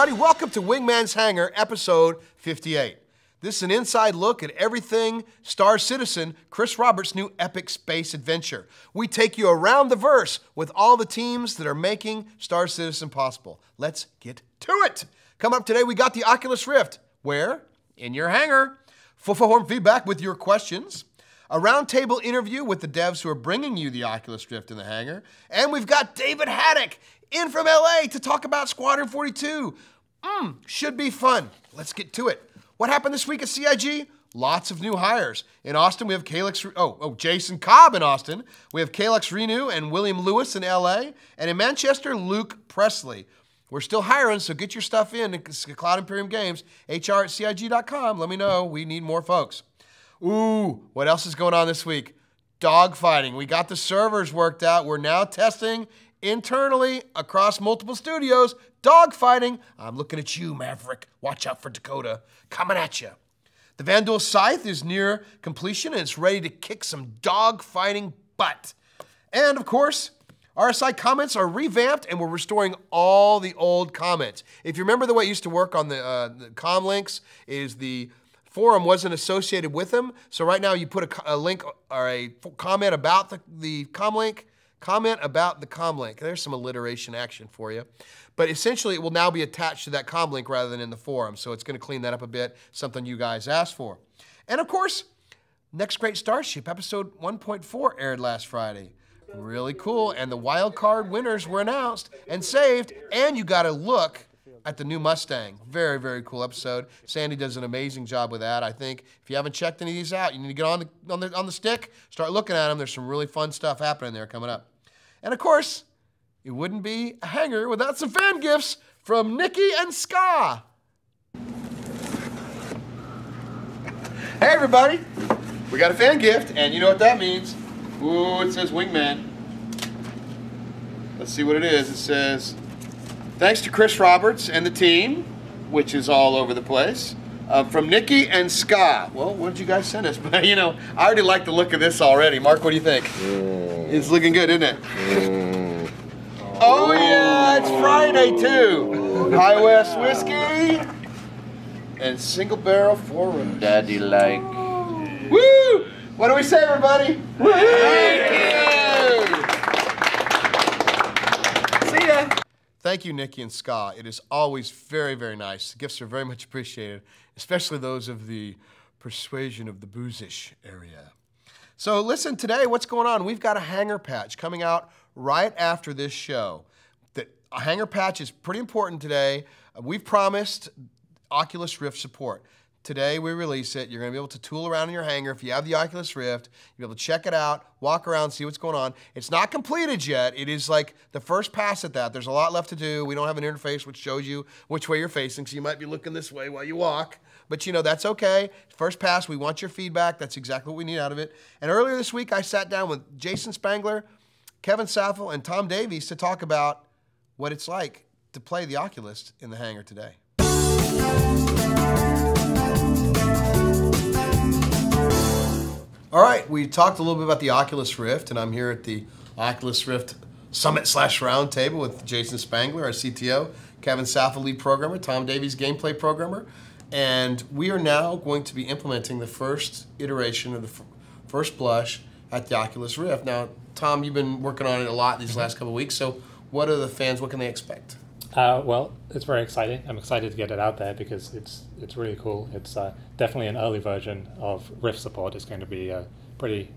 everybody. Welcome to Wingman's Hangar, episode 58. This is an inside look at everything Star Citizen, Chris Roberts' new epic space adventure. We take you around the verse with all the teams that are making Star Citizen possible. Let's get to it. Come up today, we got the Oculus Rift. Where? In your hangar. Full-form feedback with your questions. A roundtable interview with the devs who are bringing you the Oculus Rift in the hangar. And we've got David Haddock in from LA to talk about Squadron 42. Should be fun. Let's get to it. What happened this week at CIG? Lots of new hires. In Austin, we have Jason Cobb in Austin. We have Kalex Renew and William Lewis in LA. And in Manchester, Luke Presley. We're still hiring, so get your stuff in to Cloud Imperium Games, hr@cig.com. Let me know. We need more folks. Ooh, what else is going on this week? Dogfighting. We got the servers worked out. We're now testing internally across multiple studios. Dogfighting. I'm looking at you, Maverick. Watch out for Dakota. Coming at you. The Vandal Scythe is near completion, and it's ready to kick some dogfighting butt. And, of course, RSI comments are revamped, and we're restoring all the old comments. If you remember the way it used to work on the com links, is the forum wasn't associated with them. So right now you put a link or a comment about the com link, comment about the com link. There's some alliteration action for you. But essentially it will now be attached to that com link rather than in the forum. So it's going to clean that up a bit, something you guys asked for. And of course, Next Great Starship, episode 1.4 aired last Friday. Really cool. And the wild card winners were announced and saved. And you got to look at the new Mustang. Very, very cool episode. Sandi does an amazing job with that. I think if you haven't checked any of these out, you need to get on the stick, start looking at them. There's some really fun stuff happening there coming up. And of course, it wouldn't be a hangar without some fan gifts from Nikki and Ska. Hey everybody, we got a fan gift, and you know what that means. Ooh, it says Wingman. Let's see what it is. It says, thanks to Chris Roberts and the team, which is all over the place, from Nikki and Ska. Well, what did you guys send us? But you know, I already like the look of this already. Mark, what do you think? It's looking good, isn't it? Oh yeah, it's Friday too. High West whiskey and single barrel forward. Daddy like. Woo! What do we say, everybody? Woo! Thank you! See ya! Thank you, Nikki and Ska. It is always very, very nice. The gifts are very much appreciated, especially those of the persuasion of the boozish area. So listen, today, what's going on? We've got a hangar patch coming out right after this show. A hangar patch is pretty important today. We've promised Oculus Rift support. Today we release it. You're going to be able to tool around in your hangar. If you have the Oculus Rift, you'll be able to check it out, walk around, see what's going on. It's not completed yet. It is like the first pass at that. There's a lot left to do. We don't have an interface which shows you which way you're facing, so you might be looking this way while you walk. But you know, that's okay. First pass, we want your feedback. That's exactly what we need out of it. And earlier this week, I sat down with Jason Spangler, Kevin Saffel, and Tom Davies to talk about what it's like to play the Oculus in the hangar today. All right, we talked a little bit about the Oculus Rift, and I'm here at the Oculus Rift Summit/Roundtable with Jason Spangler, our CTO, Kevin Saffel, lead programmer, Tom Davies, gameplay programmer, and we are now going to be implementing the first iteration of the first blush at the Oculus Rift. Now, Tom, you've been working on it a lot these last couple of weeks, so what are the fans, what can they expect? Well, it's very exciting. I'm excited to get it out there because it's really cool. It's definitely an early version of Rift support. It's going to be a pretty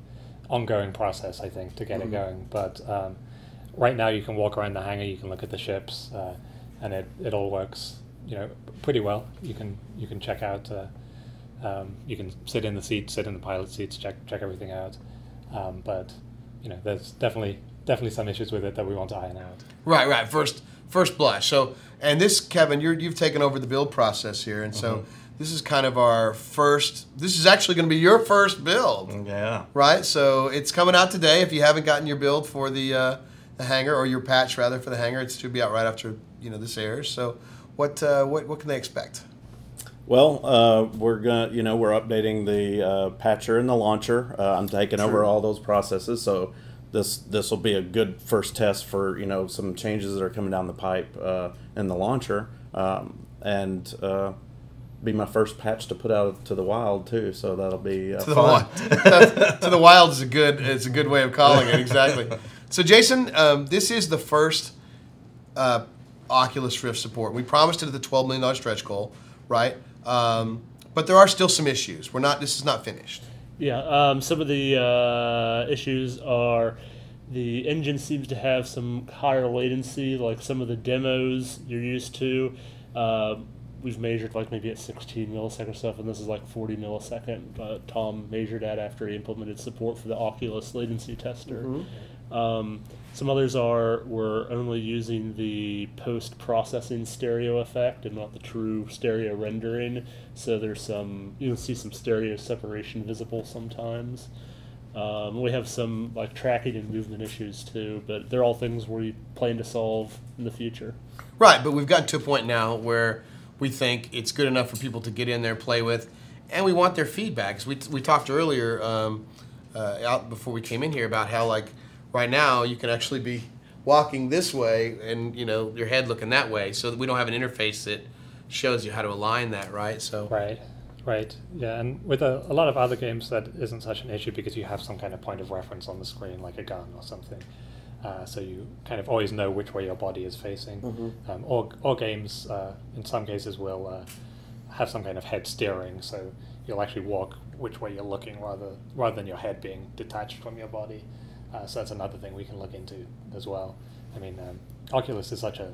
ongoing process, I think, to get it going. But right now you can walk around the hangar, you can look at the ships, and it all works, you know, pretty well. You can check out, you can sit in the seats, sit in the pilot seats, check everything out. But you know, there's definitely some issues with it that we want to iron out. Right. First blush. So, and this, Kevin, you've taken over the build process here, and so this is kind of our first. This is actually going to be your first build. Yeah. Right. So it's coming out today. If you haven't gotten your build for the hangar, or your patch rather for the hangar, it should be out right after this airs. So, what can they expect? Well, we're updating the patcher and the launcher. I'm taking over all those processes, so this will be a good first test for some changes that are coming down the pipe in the launcher. and be my first patch to put out to the wild too. So that'll be to the fun. wild. To the wild is a good way of calling it. Exactly. So Jason, this is the first Oculus Rift support. We promised it at the $12 million stretch goal, right? But there are still some issues. This is not finished. Yeah, some of the issues are the engine seems to have some higher latency, like some of the demos you're used to. We've measured like maybe at 16 millisecond stuff, and this is like 40 millisecond. Tom measured that after he implemented support for the Oculus latency tester. Mm-hmm. Some others we're only using the post-processing stereo effect and not the true stereo rendering. So there's you'll see some stereo separation visible sometimes. We have some like tracking and movement issues too, but they're all things we plan to solve in the future. Right, but we've gotten to a point now where we think it's good enough for people to get in there, play with, and we want their feedback. We talked earlier out before we came in here about how like right now you can actually be walking this way and your head looking that way, so that we don't have an interface that shows you how to align that, right? So Right. Yeah, and with a lot of other games that isn't such an issue because you have some kind of point of reference on the screen, like a gun or something. So you kind of always know which way your body is facing. Mm-hmm. Or games, in some cases, will have some kind of head steering, so you'll actually walk which way you're looking rather than your head being detached from your body. So that's another thing we can look into as well. I mean, Oculus is such a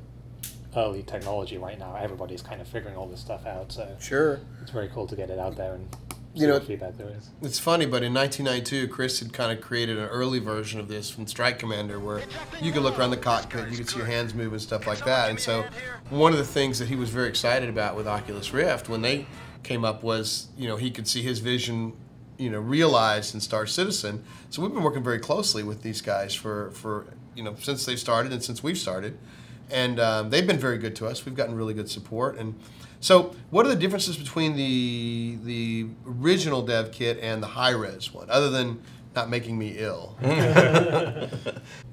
early technology right now. Everybody's kind of figuring all this stuff out, so sure, it's very cool to get it out there and see what feedback there is. It's funny, but in 1992, Chris had kind of created an early version of this from Strike Commander where you could look around the cockpit, you could see your hands move and stuff like that. And so one of the things that he was very excited about with Oculus Rift when they came up was, he could see his vision, realized in Star Citizen. So we've been working very closely with these guys for since they started and since we've started. And they've been very good to us. We've gotten really good support. And so what are the differences between the original dev kit and the high-res one, other than not making me ill?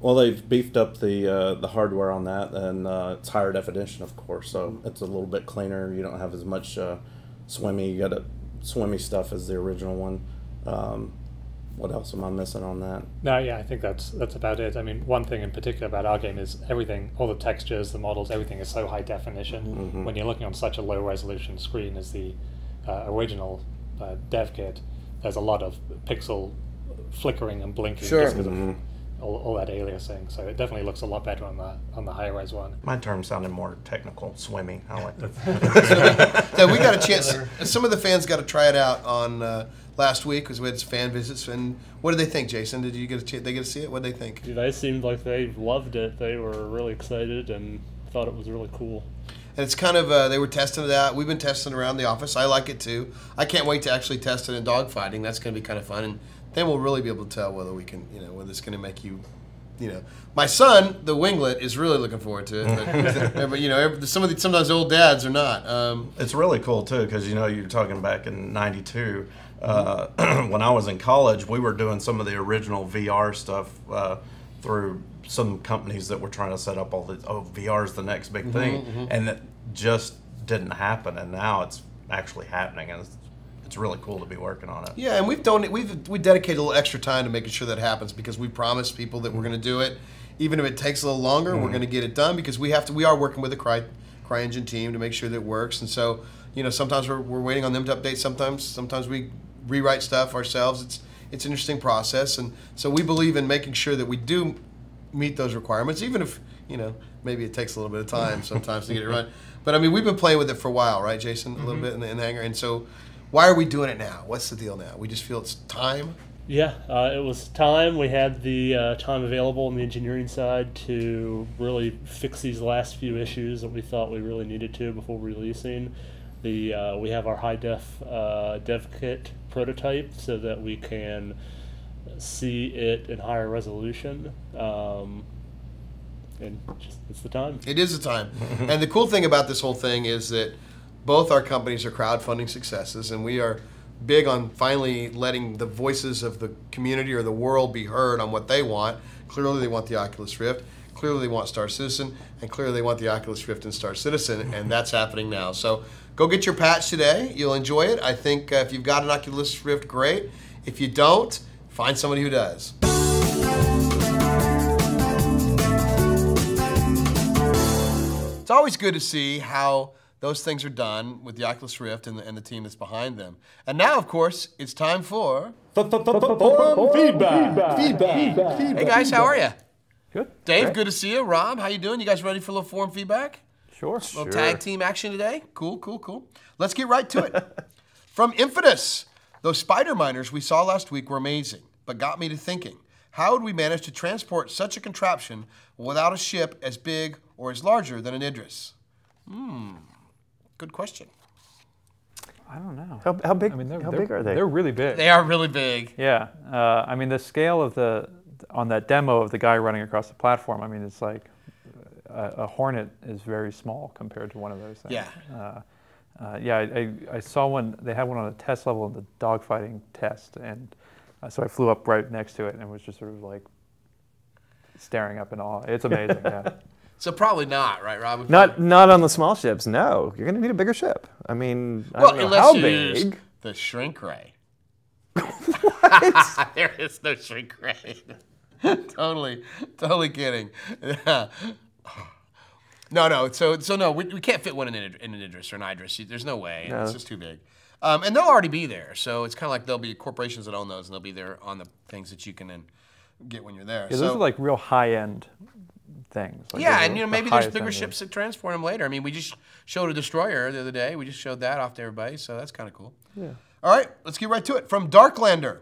Well, they've beefed up the hardware on that, and it's higher definition, of course, so it's a little bit cleaner. You don't have as much swimmy stuff as the original one. What else am I missing on that? No, yeah, I think that's about it. I mean, one thing in particular about our game is everything, all the textures, the models, everything is so high definition. Mm-hmm. When you're looking on such a low resolution screen as the original dev kit, there's a lot of pixel flickering and blinking just because of all that aliasing. So it definitely looks a lot better on the high res one. My term sounded more technical, swimmy. I like that. So we got a chance. Some of the fans got to try it out on last week because we had fan visits. And what did they think, Jason? Did you get they get to see it? What did they think? Dude, they seemed like they loved it. They were really excited and thought it was really cool. And it's kind of, they were testing it out. We've been testing around the office. I like it too. I can't wait to actually test it in dogfighting. That's going to be kind of fun. And then we'll really be able to tell whether we can, whether it's going to make you, My son, the winglet, is really looking forward to it. But, sometimes old dads are not. It's really cool too because, you're talking back in '92. When I was in college, we were doing some of the original VR stuff through some companies that were trying to set up all the VR is the next big thing, and it just didn't happen. And now it's actually happening, and it's really cool to be working on it. Yeah, and we dedicated a little extra time to making sure that happens because we promised people that we're going to do it, even if it takes a little longer. We're going to get it done because we are working with the CryEngine team to make sure that it works, and so sometimes we're waiting on them to update. Sometimes we rewrite stuff ourselves. It's an interesting process, and so we believe in making sure that we do meet those requirements, even if maybe it takes a little bit of time sometimes to get it right. But I mean, we've been playing with it for a while, right, Jason? A little bit in the Hangar, and so why are we doing it now? What's the deal now? We just feel it's time. Yeah, it was time. We had the time available on the engineering side to really fix these last few issues that we thought we really needed to before releasing. We have our high def dev kit prototype so that we can see it in higher resolution, and it's the time. It is the time. And the cool thing about this whole thing is that both our companies are crowdfunding successes, and we are big on finally letting the voices of the community or the world be heard on what they want. Clearly they want the Oculus Rift. Clearly they want Star Citizen, and clearly they want the Oculus Rift and Star Citizen, and that's happening now. So go get your patch today. You'll enjoy it. I think if you've got an Oculus Rift, great. If you don't, find somebody who does. It's always good to see how those things are done with the Oculus Rift and the team that's behind them. And now, of course, it's time for... Feedback. Hey guys, how are you? Good. Dave, Great. good to see you. Rob, how you doing? You guys ready for a little forum feedback? Sure. Little tag team action today? Cool. Let's get right to it. From Infidus, those spider miners we saw last week were amazing, but got me to thinking, how would we manage to transport such a contraption without a ship as big or as larger than an Idris? Good question. I don't know. How big? I mean, how big are they? They're really big. They are really big. Yeah. I mean, the scale of on that demo of the guy running across the platform, I mean, it's like a Hornet is very small compared to one of those things. Yeah. I saw one. They had one on a test level in the dogfighting test, and so I flew up right next to it and was just sort of like staring up in awe. It's amazing. Yeah. So probably not, right, Rob? Not on the small ships. No, you're going to need a bigger ship. I mean, I Well, don't know unless how you big. use the shrink ray. There is no shrink ray. totally kidding. Yeah. No. So no, we can't fit one in an Idris or an Idris. There's no way. No. It's just too big. And they'll already be there. So it's kind of like there'll be corporations that own those, and they'll be there on the things that you can then get when you're there. Yeah, those are like real high-end things. Like Yeah, those and are maybe the there's highest bigger end ships that transport them later. I mean, we just showed a destroyer the other day. We just showed that off to everybody, so that's kind of cool. Yeah. All right, let's get right to it. From Darklander,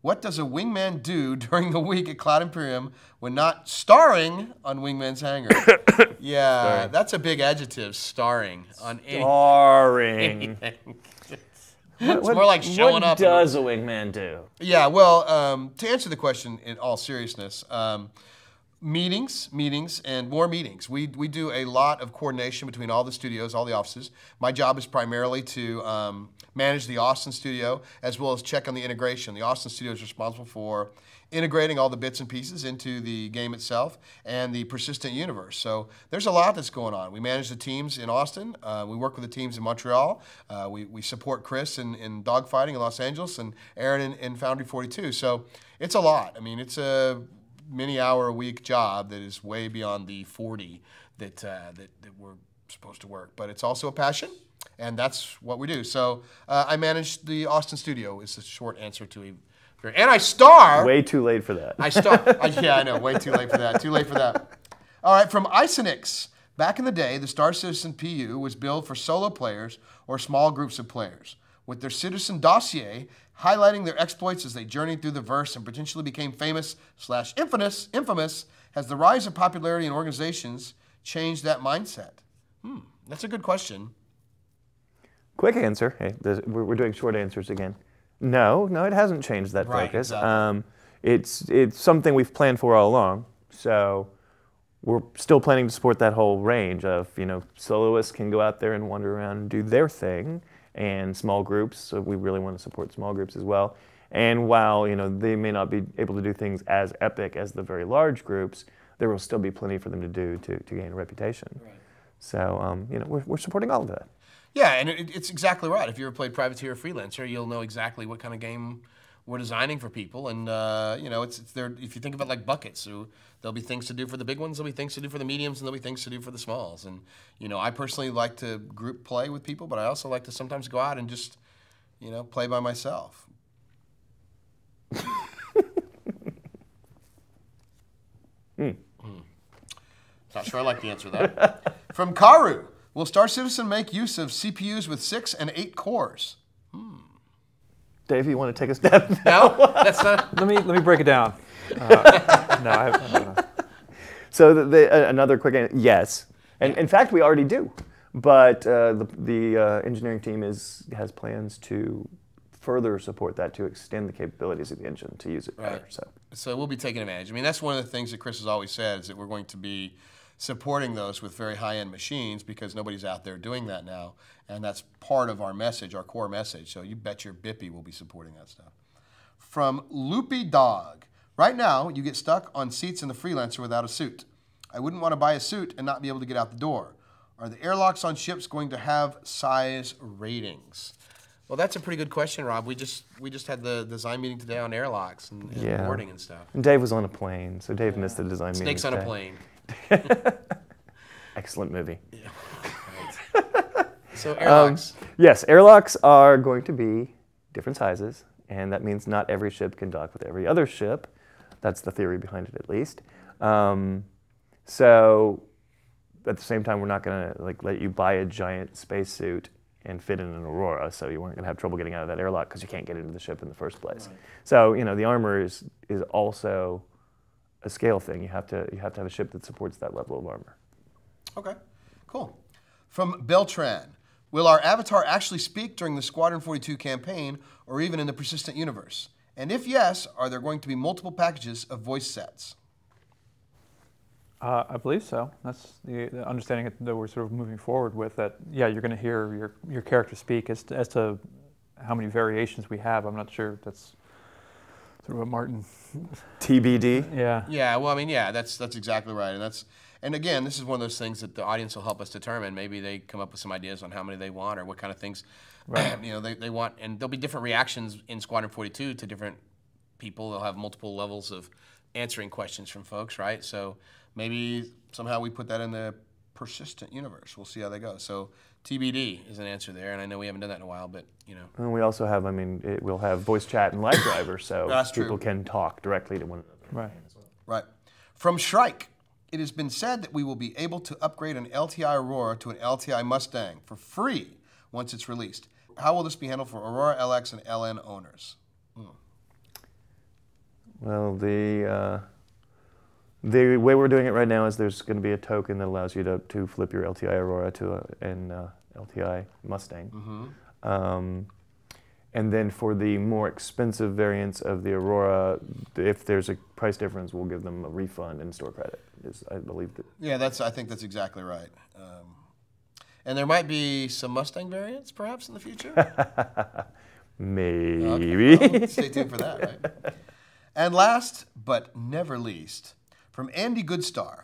what does a wingman do during the week at Cloud Imperium when not starring on Wingman's Hangar? Yeah, Starring. that's a big adjective, starring on Boring. anything. It's more like showing up. What does a wingman do? Yeah, well, to answer the question in all seriousness, meetings, and more meetings. We do a lot of coordination between all the studios, all the offices. My job is primarily to manage the Austin studio as well as check on the integration. The Austin studio is responsible for integrating all the bits and pieces into the game itself and the persistent universe. So there's a lot that's going on. We manage the teams in Austin. We work with the teams in Montreal. We support Chris in dogfighting in Los Angeles and Aaron in Foundry 42. So it's a lot. I mean, it's a many-hour-a-week job that is way beyond the 40 that we're supposed to work. But it's also a passion, and that's what we do. So I manage the Austin studio is the short answer to and I star. Way too late for that. I star. Yeah, I know. Way too late for that. Too late for that. All right, from Isenix. Back in the day, the Star Citizen PU was built for solo players or small groups of players, with their citizen dossier highlighting their exploits as they journeyed through the verse and potentially became famous, has the rise of popularity in organizations changed that mindset? That's a good question. Quick answer. Hey, we're doing short answers again. No, it hasn't changed that Right, focus. exactly. It's something we've planned for all along. So we're still planning to support that whole range of, soloists can go out there and wander around and do their thing, and small groups. So we really want to support small groups as well. And while they may not be able to do things as epic as the very large groups, there will still be plenty for them to do to gain a reputation. Right. So we're supporting all of that. Yeah, and it's exactly right. If you ever played Privateer or Freelancer, you'll know exactly what kind of game we're designing for people. And, it's there. If you think of it like buckets, so there'll be things to do for the big ones, there'll be things to do for the mediums, and there'll be things to do for the smalls. And, I personally like to group play with people, but I also like to sometimes go out and just, play by myself. Not sure I like the answer to that. From Karu. Will Star Citizen make use of CPUs with 6 and 8 cores? Dave, you want to take a step? No, that's not. Let me break it down. I don't know. So another quick answer, yes. And in fact, we already do. But the engineering team has plans to further support that, to extend the capabilities of the engine to use it better. So we'll be taking advantage. I mean, that's one of the things that Chris has always said, is that we're going to be supporting those with very high-end machines, because nobody's out there doing that now. And that's part of our message, our core message. So you bet your bippy we'll be supporting that stuff. From Loopy Dog. Right now, you get stuck on seats in the Freelancer without a suit. I wouldn't want to buy a suit and not be able to get out the door. Are the airlocks on ships going to have size ratings? Well, that's a pretty good question, Rob. We just had the design meeting today on airlocks and boarding and stuff. And Dave was on a plane, so Dave missed the design meeting. Snakes on a plane. Excellent movie. Yeah. Right. So airlocks. Yes, airlocks are going to be different sizes, and that means not every ship can dock with every other ship. That's the theory behind it, at least. So at the same time, we're not going to let you buy a giant spacesuit and fit in an Aurora, so you weren't going to have trouble getting out of that airlock because you can't get into the ship in the first place. Right. So the armor is also a scale thing. You have to have a ship that supports that level of armor. Okay, cool. From Beltran, will our avatar actually speak during the Squadron 42 campaign or even in the persistent universe? And if yes, are there going to be multiple packages of voice sets? I believe so. That's the understanding that we're sort of moving forward with. That you're going to hear your character speak. As to how many variations we have, I'm not sure. That's sort of a Martin TBD. Yeah. Yeah. Well, I mean, that's exactly right, and again, this is one of those things that the audience will help us determine. Maybe they come up with some ideas on how many they want or what kind of things they want, and there'll be different reactions in Squadron 42 to different people. They'll have multiple levels of answering questions from folks, right? So maybe somehow we put that in the persistent universe. We'll see how they go. So TBD is an answer there, and I know we haven't done that in a while, but And we also have, we'll have voice chat and live driver, so people can talk directly to one another. Right. Right. From Shrike, it has been said that we will be able to upgrade an LTI Aurora to an LTI Mustang for free once it's released. How will this be handled for Aurora LX and LN owners? Well, the way we're doing it right now is there's going to be a token that allows you to flip your LTI Aurora to an LTI Mustang. Mm-hmm. And then for the more expensive variants of the Aurora, if there's a price difference, we'll give them a refund and store credit. I believe that. Yeah, I think that's exactly right. And there might be some Mustang variants, perhaps, in the future? Maybe. Okay, well, stay tuned for that, right? And last, but never least, from Andy Goodstar,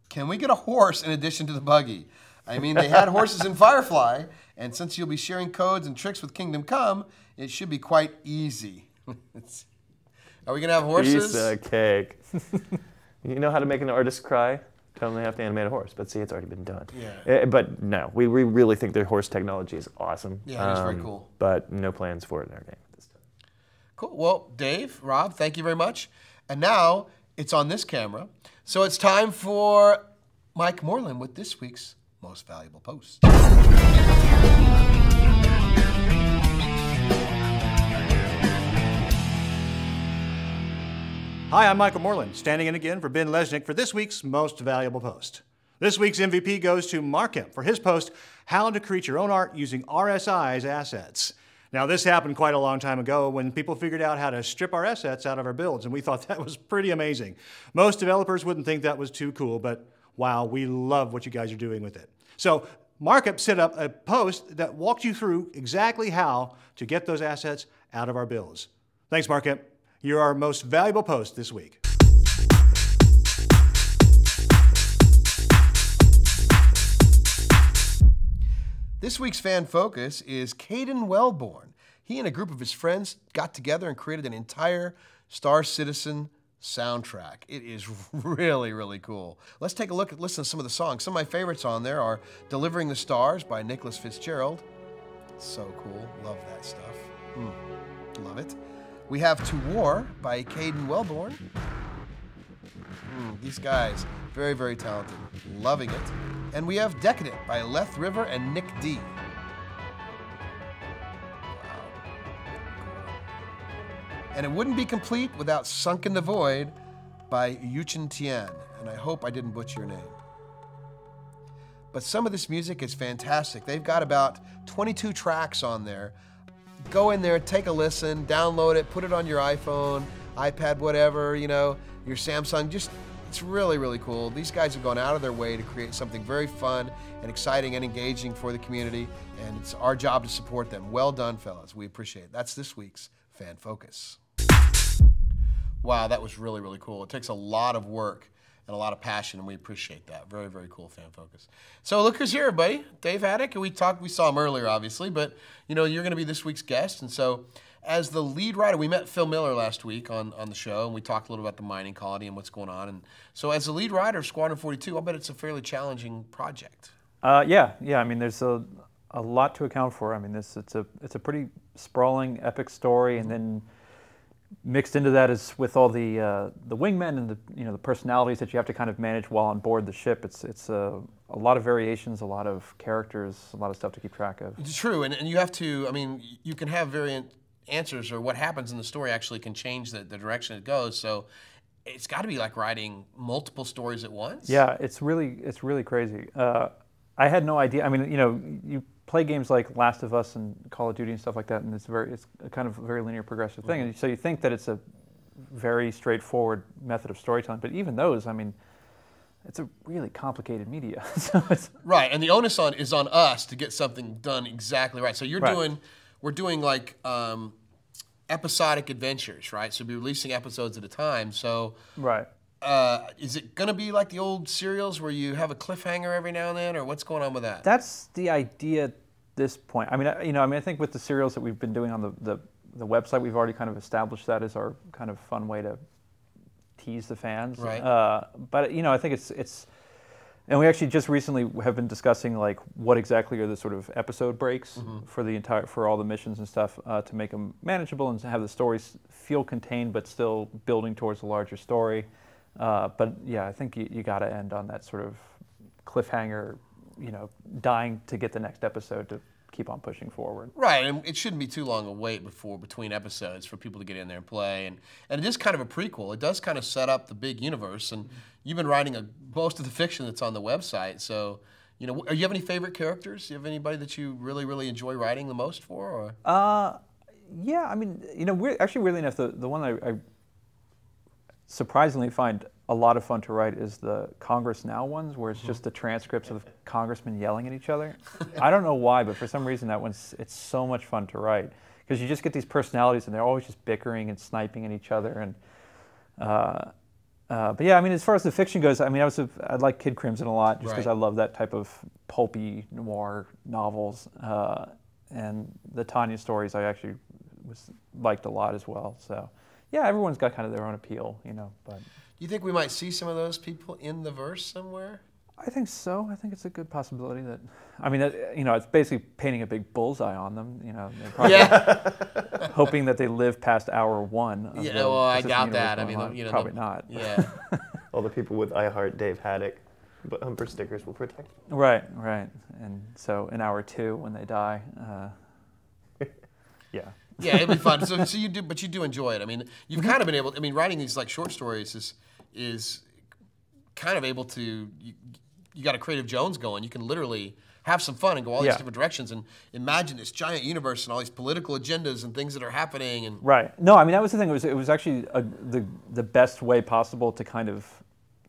can we get a horse in addition to the buggy? I mean, they had horses in Firefly, and since you'll be sharing codes and tricks with Kingdom Come, it should be quite easy. Are we going to have horses? Piece of cake. You know how to make an artist cry? Tell them they have to animate a horse, but see, it's already been done. Yeah. But no, we really think their horse technology is awesome. Yeah, it's very cool. But no plans for it in our game at this time. Cool. Well, Dave, Rob, thank you very much. And now it's on this camera. So it's time for Mike Morlan with this week's Most Valuable Post. Hi, I'm Michael Morlan, standing in again for Ben Lesnick for this week's Most Valuable Post. This week's MVP goes to Markemp for his post, How to Create Your Own Art Using RSI's Assets. Now, this happened quite a long time ago when people figured out how to strip our assets out of our builds, and we thought that was pretty amazing. Most developers wouldn't think that was too cool, but wow, we love what you guys are doing with it. So Markemp set up a post that walked you through exactly how to get those assets out of our builds. Thanks, Markemp. You're our most valuable post this week. This week's fan focus is Caden Welborn. He and a group of his friends got together and created an entire Star Citizen soundtrack. It is really, really cool. Let's take a look at listen to some of the songs. Some of my favorites on there are Delivering the Stars by Nicholas Fitzgerald. So cool. Love that stuff. Love it. We have To War by Caden Welborn. These guys, very, very talented. Loving it. And we have Decadent by Leth River and Nick D. Wow. And it wouldn't be complete without Sunk in the Void by Yuchen Tian. And I hope I didn't butcher your name. But some of this music is fantastic. They've got about 22 tracks on there. Go in there, take a listen, download it, put it on your iPhone, iPad, whatever, your Samsung. It's really, really cool. These guys have gone out of their way to create something very fun and exciting and engaging for the community, and it's our job to support them. Well done, fellas. We appreciate it. That's this week's Fan Focus. Wow, that was really, really cool. It takes a lot of work. and a lot of passion, and we appreciate that. Very, very cool fan focus. So look who's here, everybody. Dave Haddock, and we saw him earlier, obviously, but you know, you're going to be this week's guest, and so as the lead writer, we met Phil Miller last week on the show, and we talked a little about the mining colony and what's going on. And so as the lead writer of Squadron 42, I'll bet it's a fairly challenging project. Yeah. I mean, there's a lot to account for. I mean, it's a pretty sprawling, epic story, and then mixed into that is with all the wingmen and the personalities that you have to kind of manage while on board the ship. It's a lot of variations, a lot of characters, a lot of stuff to keep track of. It's true, and you have to. I mean, you can have variant answers, or what happens in the story actually can change the direction it goes. So it's got to be like writing multiple stories at once. Yeah, it's really crazy. I had no idea. I mean, you play games like Last of Us and Call of Duty and stuff like that, and it's a kind of a very linear, progressive thing. And so you think that it's a very straightforward method of storytelling, but even those, I mean, it's a really complicated media. So right, and the onus is on us to get something done exactly right. So we're doing like episodic adventures, right? So we'll be releasing episodes at a time. So right. Is it going to be like the old serials where you have a cliffhanger every now and then, or what's going on with that? That's the idea at this point. I mean, I think with the serials that we've been doing on the website, we've already kind of established that as our kind of fun way to tease the fans. Right. But I think it's, and we actually just recently have been discussing like what exactly are the sort of episode breaks for all the missions and stuff to make them manageable and to have the stories feel contained but still building towards a larger story. But yeah, I think you got to end on that sort of cliffhanger, dying to get the next episode to keep on pushing forward. Right, and it shouldn't be too long a wait between episodes for people to get in there and play. And it is kind of a prequel. It does kind of set up the big universe. And you've been writing most of the fiction that's on the website. So, do you have any favorite characters? Do you have anybody that you really, really enjoy writing the most for? Or? Yeah, I mean, weirdly enough, the one I surprisingly find a lot of fun to write is the Congress Now ones, where it's just the transcripts of congressmen yelling at each other. I don't know why, but for some reason it's so much fun to write, because you just get these personalities and they're always just bickering and sniping at each other. And but yeah, I mean, as far as the fiction goes, I mean, I like Kid Crimson a lot, just because I love that type of pulpy noir novels. And the Tanya stories I actually liked a lot as well. So yeah, everyone's got kind of their own appeal, but. Do you think we might see some of those people in the verse somewhere? I think so. I think it's a good possibility that, I mean, it's basically painting a big bullseye on them. They're probably hoping that they live past hour one. Yeah, well, I doubt that. I mean, probably not. Yeah. All the people with I Heart Dave Haddock bumper stickers will protect them. Right. And so in hour two, when they die, yeah. Yeah, it'd be fun. So you do enjoy it. I mean, you've kind of been able. I mean, writing these like short stories is kind of able to. You got a Creative Jones going. You can literally have some fun and go all these different directions and imagine this giant universe and all these political agendas and things that are happening. And right. No, I mean that was the thing. It was actually the best way possible to kind of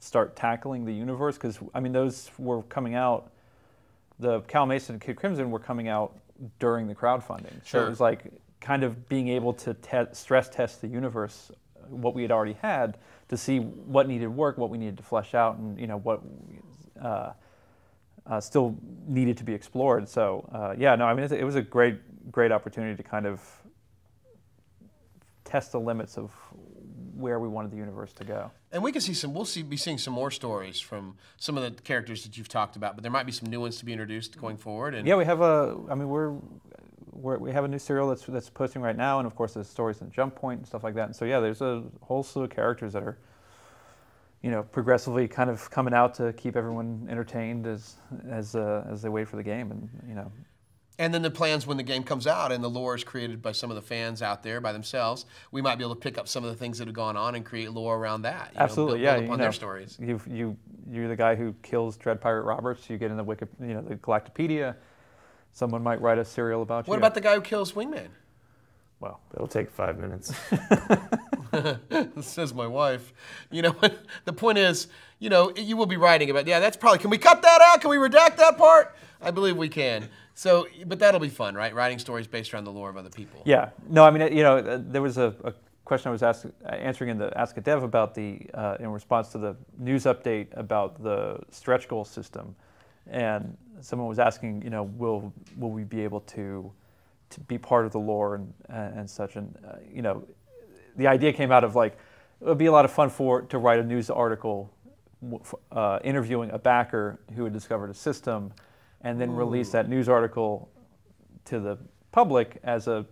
start tackling the universe, because I mean those were coming out. The Cal Mason and Kid Crimson were coming out during the crowdfunding, so it was like kind of being able to stress test the universe, what we had already had, to see what needed work, what we needed to flesh out, and what still needed to be explored. So yeah, no, I mean it was a great opportunity to kind of test the limits of where we wanted the universe to go. And we'll be seeing some more stories from some of the characters that you've talked about, but there might be some new ones to be introduced going forward. And yeah, we have we have a new serial that's posting right now, and of course there's stories in Jump Point and stuff like that. And so yeah, there's a whole slew of characters that are, progressively kind of coming out to keep everyone entertained as they wait for the game, and And then the plans when the game comes out and the lore is created by some of the fans out there by themselves, we might be able to pick up some of the things that have gone on and create lore around that. Absolutely, build upon their stories. You're the guy who kills Dread Pirate Roberts. You get in the the Galactopedia. Someone might write a serial about you. What about the guy who kills Wingman? Well, it'll take 5 minutes. Says my wife. The point is, you will be writing about, that's probably, can we cut that out? Can we redact that part? I believe we can. So, but that'll be fun, right? Writing stories based around the lore of other people. Yeah. No, I mean, there was a question I was answering in the Ask a Dev about in response to the news update about the stretch goal system, and someone was asking, will we be able to be part of the lore and such, and the idea came out of like it would be a lot of fun to write a news article interviewing a backer who had discovered a system, and then release that news article to the public as a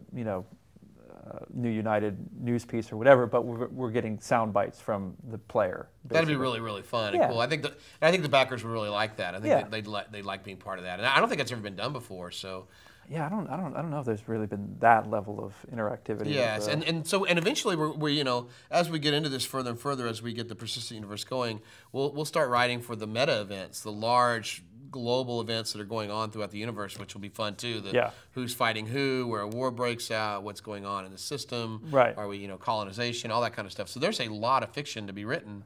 New United news piece or whatever, but we're getting sound bites from the player. Basically. That'd be really, really fun and cool. I think the backers would really like that. I think they'd like being part of that, and I don't think it's ever been done before. So yeah, I don't know if there's really been that level of interactivity. Yes, and eventually we as we get into this further and further, as we get the persistent universe going, we'll start writing for the meta events, the large global events that are going on throughout the universe, which will be fun too. Who's fighting who, where a war breaks out, what's going on in the system, right? Are we colonization, all that kind of stuff. So there's a lot of fiction to be written.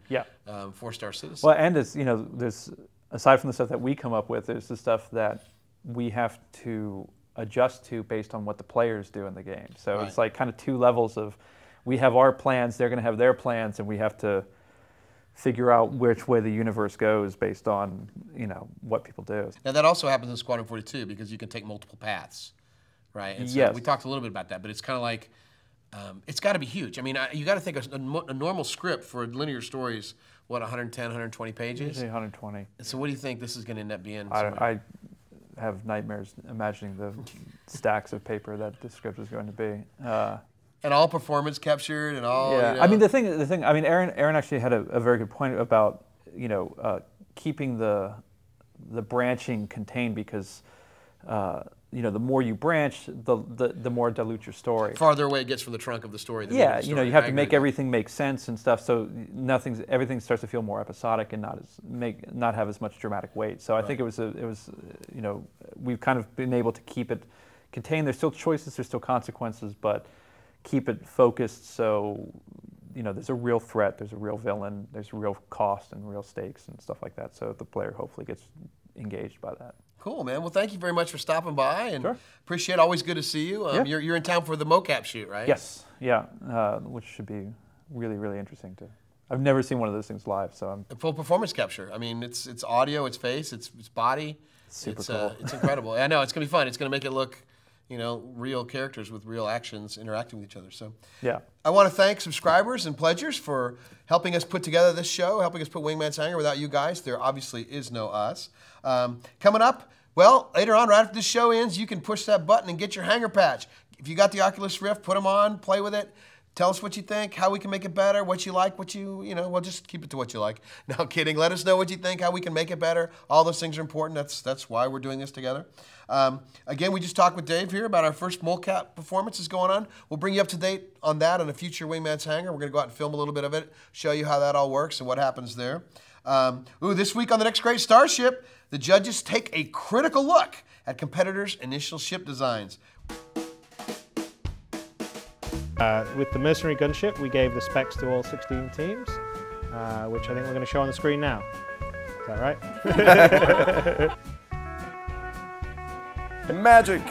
For Star Citizen. Well, and it's there's aside from the stuff that we come up with, there's the stuff that we have to adjust to based on what the players do in the game. So it's like kind of two levels of we have our plans, they're going to have their plans, and we have to figure out which way the universe goes based on what people do. Now that also happens in Squadron 42 because you can take multiple paths, right? And so yes. We talked a little bit about that, but it's kind of like it's got to be huge. I mean, you got to think a normal script for linear stories, what, 110, 120 pages? Usually 120. So what do you think this is going to end up being? I have nightmares imagining the stacks of paper that the script is going to be. And all performance captured and all. Yeah, I mean the thing. I mean, Aaron actually had a very good point about keeping the branching contained because the more you branch, the more dilute your story. Farther away it gets from the trunk of the story. Yeah, you have to make everything make sense and stuff. So everything starts to feel more episodic and not have as much dramatic weight. So I think it was we've kind of been able to keep it contained. There's still choices, there's still consequences, but keep it focused so there's a real threat, there's a real villain, there's real cost and real stakes and stuff like that. So the player hopefully gets engaged by that. Cool, man. Well, thank you very much for stopping by, and appreciate it. Always good to see you. You're in town for the mocap shoot, right? Yes, yeah, which should be really, really interesting too. I've never seen one of those things live, so I'm full performance capture. I mean, it's audio, it's face, it's body. Super cool. It's incredible. I know it's gonna be fun. It's gonna make it look, real characters with real actions interacting with each other. So yeah, I want to thank subscribers and pledgers for helping us put together this show, helping us put Wingman's Hangar. Without you guys, there obviously is no us. Coming up, well, later on, right after this show ends, you can push that button and get your Hangar patch. If you got the Oculus Rift, put them on, play with it. Tell us what you think, how we can make it better, what you like, well, just keep it to what you like. No kidding. Let us know what you think, how we can make it better. All those things are important. That's why we're doing this together. Again, we just talked with Dave here about our first mocap performances going on. We'll bring you up to date on that on a future Wingman's Hangar. We're going to go out and film a little bit of it, show you how that all works and what happens there. This week on The Next Great Starship, the judges take a critical look at competitors' initial ship designs. With the mercenary gunship, we gave the specs to all 16 teams, which I think we're going to show on the screen now. Is that right? Magic!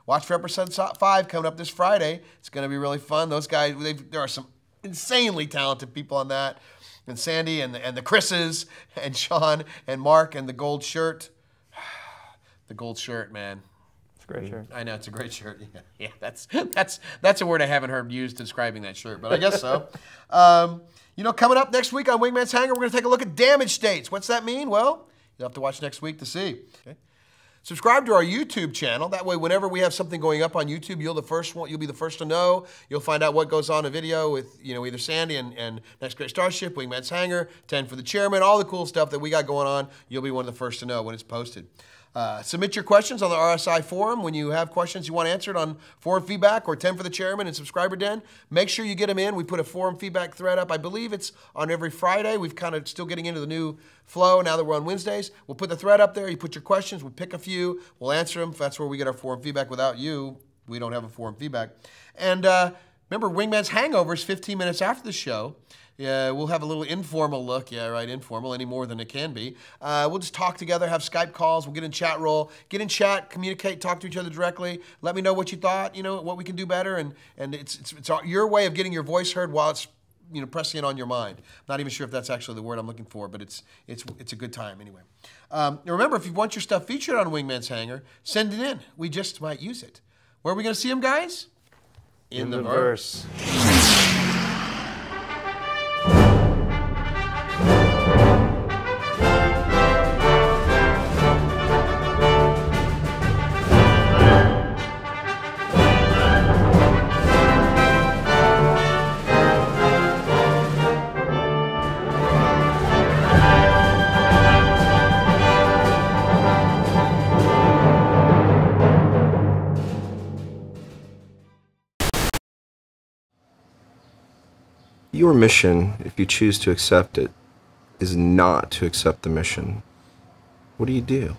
Watch for episode 5 coming up this Friday. It's going to be really fun. Those guys, there are some insanely talented people on that. And Sandi and the Chris's and Sean and Mark and the gold shirt. The gold shirt, man. It's a great shirt. I know, it's a great shirt. Yeah, that's a word I haven't heard used describing that shirt, but I guess so. Coming up next week on Wingman's Hangar, we're going to take a look at damage states. What's that mean? Well, you'll have to watch next week to see. Okay. Subscribe to our YouTube channel. That way, whenever we have something going up on YouTube, you'll be the first to know. You'll find out what goes on in video with either Sandi and Next Great Starship, Wingman's Hangar, 10 for the Chairman, all the cool stuff that we got going on. You'll be one of the first to know when it's posted. Submit your questions on the RSI forum. When you have questions you want answered on forum feedback or 10 for the Chairman and Subscriber Den, make sure you get them in. We put a forum feedback thread up. I believe it's on every Friday. We've kind of still getting into the new flow now that we're on Wednesdays. We'll put the thread up there. You put your questions. We'll pick a few. We'll answer them. That's where we get our forum feedback. Without you, we don't have a forum feedback. And Remember, Wingman's Hangover is 15 minutes after the show. Yeah, we'll have a little informal look. Yeah, right, informal, any more than it can be. We'll just talk together, have Skype calls. We'll get in chat roll, get in chat, communicate, talk to each other directly. Let me know what you thought, what we can do better. And it's your way of getting your voice heard while it's pressing it on your mind. Not even sure if that's actually the word I'm looking for, but it's a good time anyway. Remember, if you want your stuff featured on Wingman's Hangar, send it in. We just might use it. Where are we going to see them, guys? In the verse. Your mission, if you choose to accept it, is not to accept the mission. What do you do?